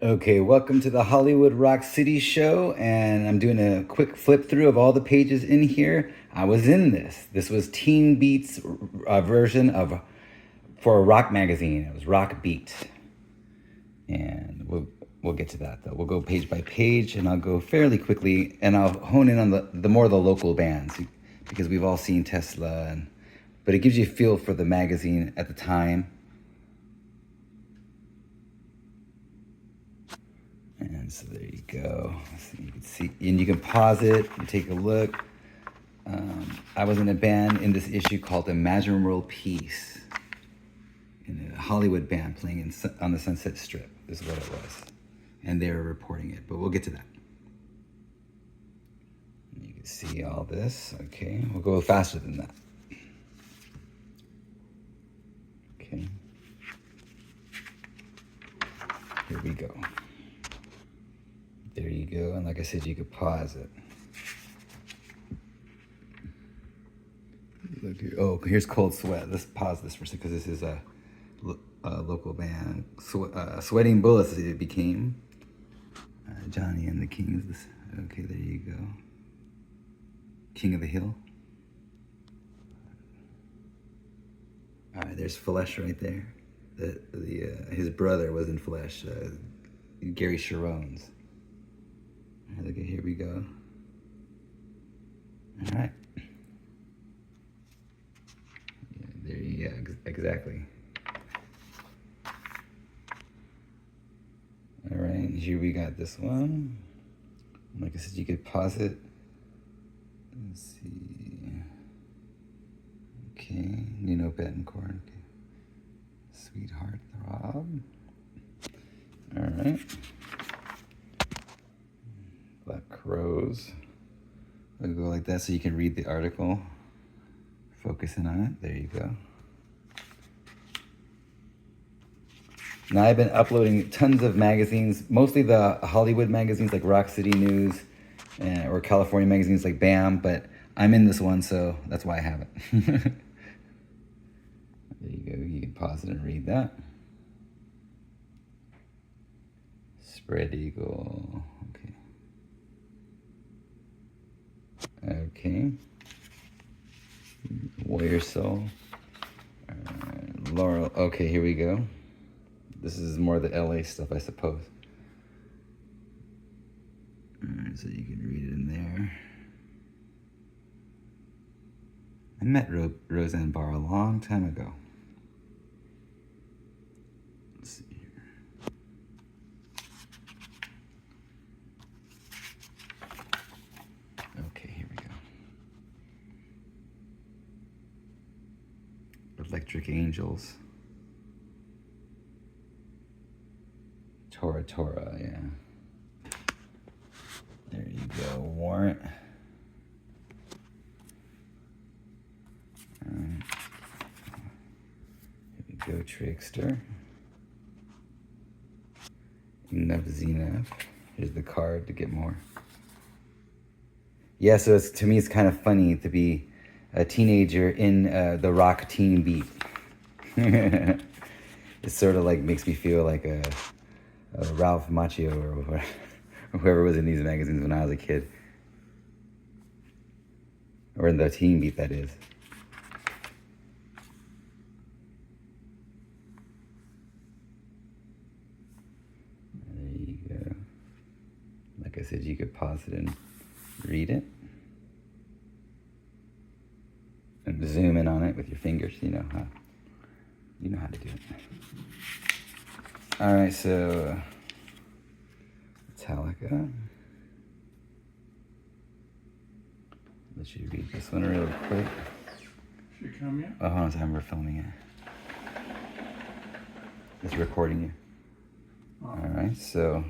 Okay, welcome to the Hollywood Rock City Show, and I'm doing a quick flip through of all the pages in here. I was in this. This was Teen Beat's version of for a rock magazine. It was Rock Beat, and we'll get to that though. We'll go page by page, and I'll go fairly quickly, and I'll hone in on the more of the local bands because we've all seen Tesla, but it gives you a feel for the magazine at the time. And so there you go. So you can see, and you can pause it and take a look. I was in a band in this issue called Imagine World Peace, in a Hollywood band playing on the Sunset Strip. This is what it was, and they were reporting it. But we'll get to that. And you can see all this. Okay, we'll go faster than that. Okay, here we go. There you go, and like I said, you could pause it. Look here. Oh, here's Cold Sweat. Let's pause this for a second because this is a local band. Sweating Bullets it became. Johnny and the Kings. Okay, there you go. King of the Hill. All right, there's Flesh right there. His brother was in Flesh, Gary Sharones. All right, look at here we go. All right. Yeah, there you go. Exactly. All right, here we got this one. Like I said, you could pause it. Let's see. Okay, Nino Bettencourt. Okay. Sweetheart Throb. All right. Black Crows. I'll go like that so you can read the article. Focusing on it. There you go. Now I've been uploading tons of magazines, mostly the Hollywood magazines like Rock City News or California magazines like BAM, but I'm in this one, so that's why I have it. There you go. You can pause it and read that. Spread Eagle. Okay. Warrior Soul. Laurel. Okay, here we go. This is more the LA stuff, I suppose. Alright, so you can read it in there. I met Roseanne Barr a long time ago. Let's see here. Okay, here we go. Electric Angels. Tora, yeah. There you go, Warrant. All right. Here we go, Trickster. Enough Zenith. Here's the card to get more. Yeah, so to me, it's kind of funny to be a teenager in the rock teen beat. It sort of like makes me feel like a Ralph Macchio or whoever was in these magazines when I was a kid. Or in the teen beat, that is. There you go. Like I said, you could pause it and read it. And zoom in on it with your fingers, you know how to do it. All right, so Metallica. Let you read this one real quick. Should you come yet? Oh, hold on a second, we're filming it. It's recording you. All right, so,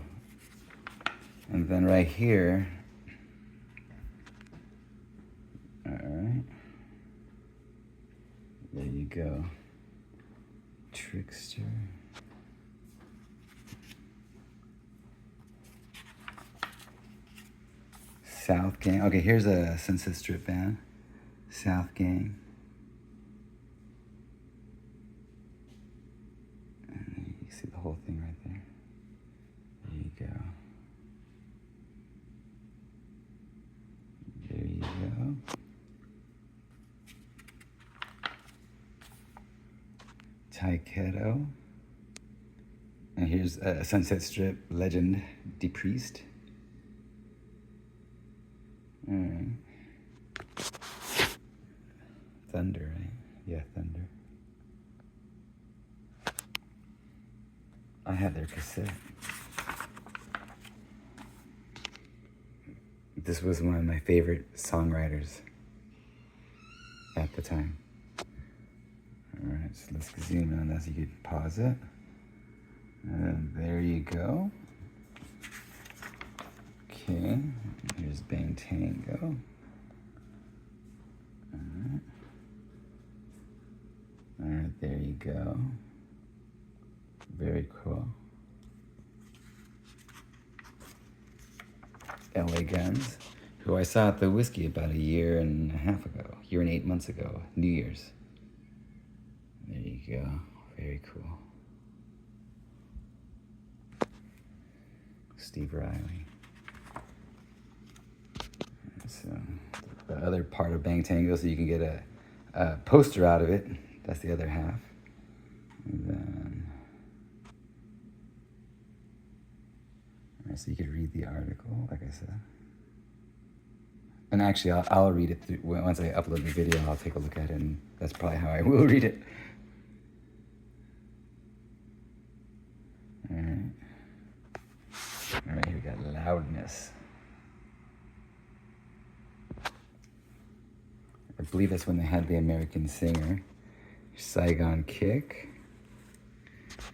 and then right here, all right, there you go. Trickster. South Gang. Okay, here's a Sunset Strip band. South Gang. And you see the whole thing right there. Taikedo. And here's a Sunset Strip legend, Depriest. Alright. Thunder, right? Yeah, Thunder. I had their cassette. This was one of my favorite songwriters at the time. Alright, so let's zoom in on this. You could pause it. And there you go. Okay, here's Bang Tango. Alright. Alright, there you go. Very cool. LA Guns, who I saw at the Whiskey about a year and a half ago, year and 8 months ago, New Year's. There you go, very cool. Steve Riley. So the other part of Bang Tango, so you can get a poster out of it. That's the other half. And then, so you could read the article, like I said. And actually, I'll read it through, once I upload the video. I'll take a look at it, and that's probably how I will read it. All right. All right, here we got Loudness. I believe that's when they had the American Singer. Saigon Kick.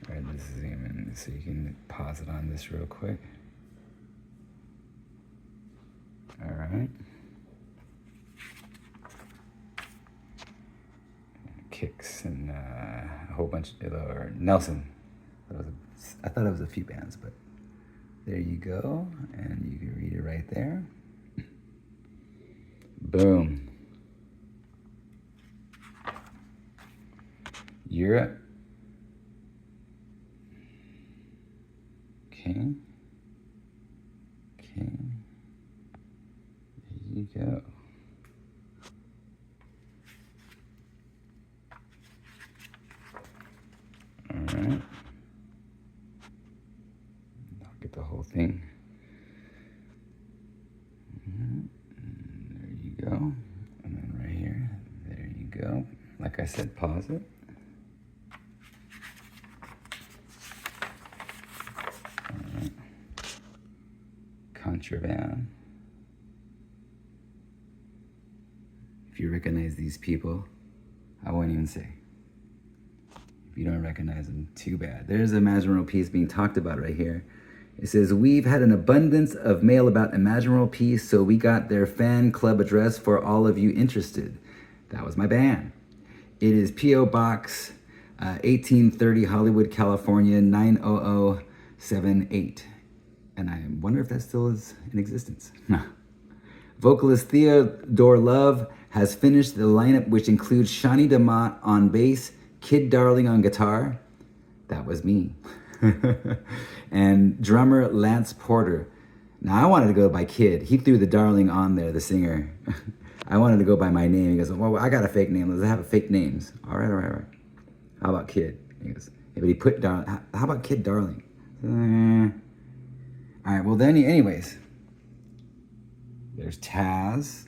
All right, let's zoom in so you can pause it on this real quick. All right. Kicks and a whole bunch of, or Nelson. I thought it was a few bands, but there you go. And you can read it right there. Boom. Europe. Okay. Okay. There you go. All right. I'll get the whole thing. There you go. And then right here, there you go. Like I said, pause it. All right. Contraband. If you recognize these people, I won't even say. If you don't recognize them, too bad. There's a Imaginal piece being talked about right here. It says, we've had an abundance of mail about Imaginal Peace, so we got their fan club address for all of you interested. That was my band. It is P.O. Box 1830 Hollywood, California, 90078. And I wonder if that still is in existence. Vocalist Theodore Love has finished the lineup, which includes Shawnee DeMott on bass, Kid Darling on guitar. That was me. And drummer Lance Porter. Now, I wanted to go by Kid. He threw the Darling on there, the singer. I wanted to go by my name. He goes, well, I got a fake name. Let's have fake names. All right. How about Kid? He goes, yeah, but he put Darling. How about Kid Darling? All right, well then, anyways. There's Taz.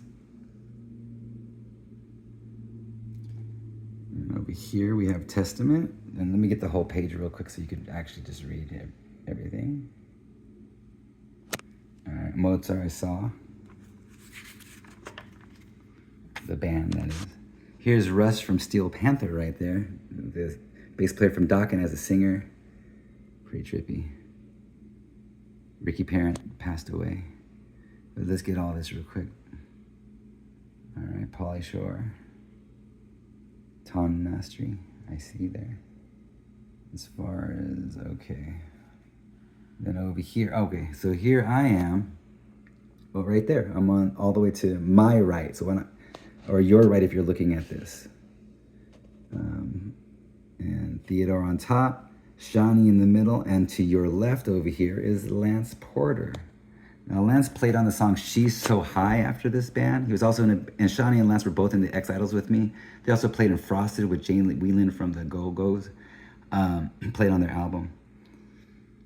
And over here we have Testament. And let me get the whole page real quick so you can actually just read everything. All right, Mozart I saw. The band, that is. Here's Russ from Steel Panther right there. The bass player from Dokken as a singer. Pretty trippy. Ricky Parent passed away. But let's get all this real quick. All right, Pauly Shore. Ton Mastery, I see there. As far as, okay. Then over here, okay, so here I am. Well, right there, I'm on all the way to my right. So when or your right if you're looking at this. And Theodore on top, Shawnee in the middle, and to your left over here is Lance Porter. Now, Lance played on the song She's So High after this band. He was also and Shawnee and Lance were both in the X-Idols with me. They also played in Frosted with Jane Whelan from the Go-Go's. played on their album.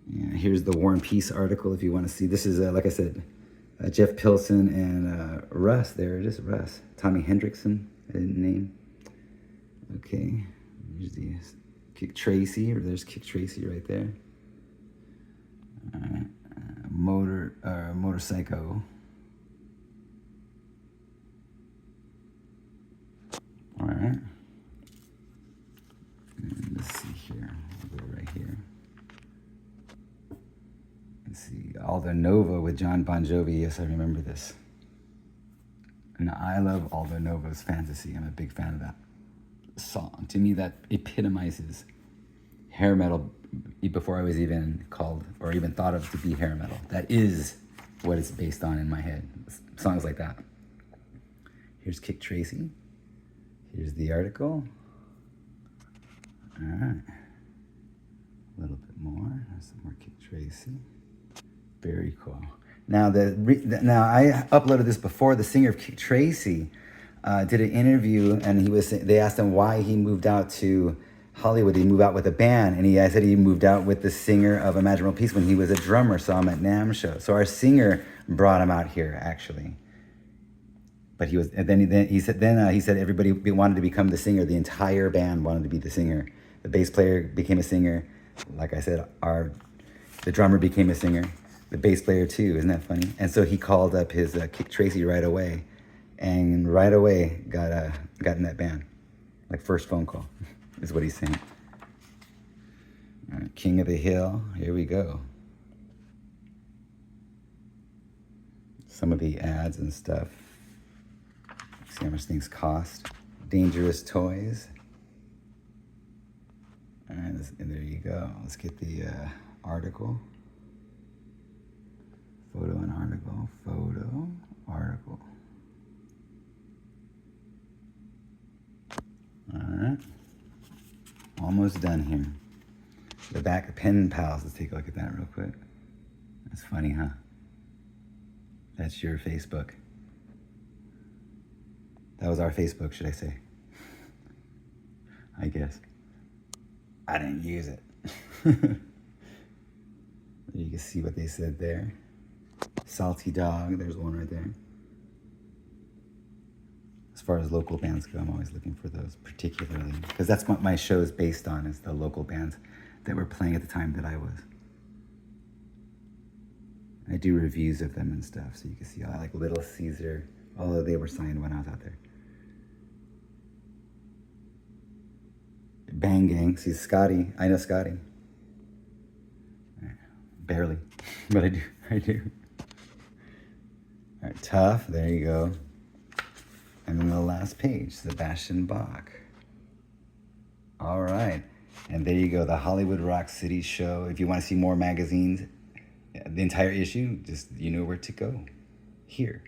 Yeah, here's the War and Peace article if you want to see. This is, like I said, Jeff Pilson and Russ. There it is, Russ. Tommy Hendrickson, I didn't name. Okay, here's the Kick Tracy, or there's Kick Tracy right there. All right, Motorcycle. All right. And let's see here. I'll go right here. Let's see. Aldo Nova with John Bon Jovi. Yes, I remember this. And I love Aldo Nova's Fantasy. I'm a big fan of that song. To me, that epitomizes hair metal before I was even called or even thought of to be hair metal. That is what it's based on in my head. Songs like that. Here's Kick Tracy. Here's the article. All right. A little bit more. There's some more Kick Tracy. Very cool. Now, now I uploaded this before. The singer of Kick Tracy did an interview, and they asked him why he moved out to Hollywood. He moved out with a band, and I said he moved out with the singer of Imagine World Peace when he was a drummer. Saw him at NAMM show. So our singer brought him out here, actually. But he was, and then he said everybody wanted to become the singer. The entire band wanted to be the singer. The bass player became a singer. Like I said, the drummer became a singer. The bass player too. Isn't that funny? And so he called up his Kick Tracy right away, and right away got in that band. Like first phone call, is what he's saying. All right, King of the Hill. Here we go. Some of the ads and stuff. See how much things cost. Dangerous Toys. And there you go. Let's get the article. Photo and article. Photo, article. All right. Almost done here. The back of Pen Pals. Let's take a look at that real quick. That's funny, huh? That's your Facebook. That was our Facebook, should I say? I guess. I didn't use it. You can see what they said there. Salty Dog, there's one right there. As far as local bands go, I'm always looking for those particularly, because that's what my show is based on, is the local bands that were playing at the time that I was. I do reviews of them and stuff, so you can see I like Little Caesar, although they were signed when I was out there. Bang Gang, see Scotty, I know Scotty. Barely, but I do. All right, Tough, there you go. And then the last page, Sebastian Bach. All right, and there you go, the Hollywood Rock City show. If you want to see more magazines, the entire issue, just you know where to go. Here.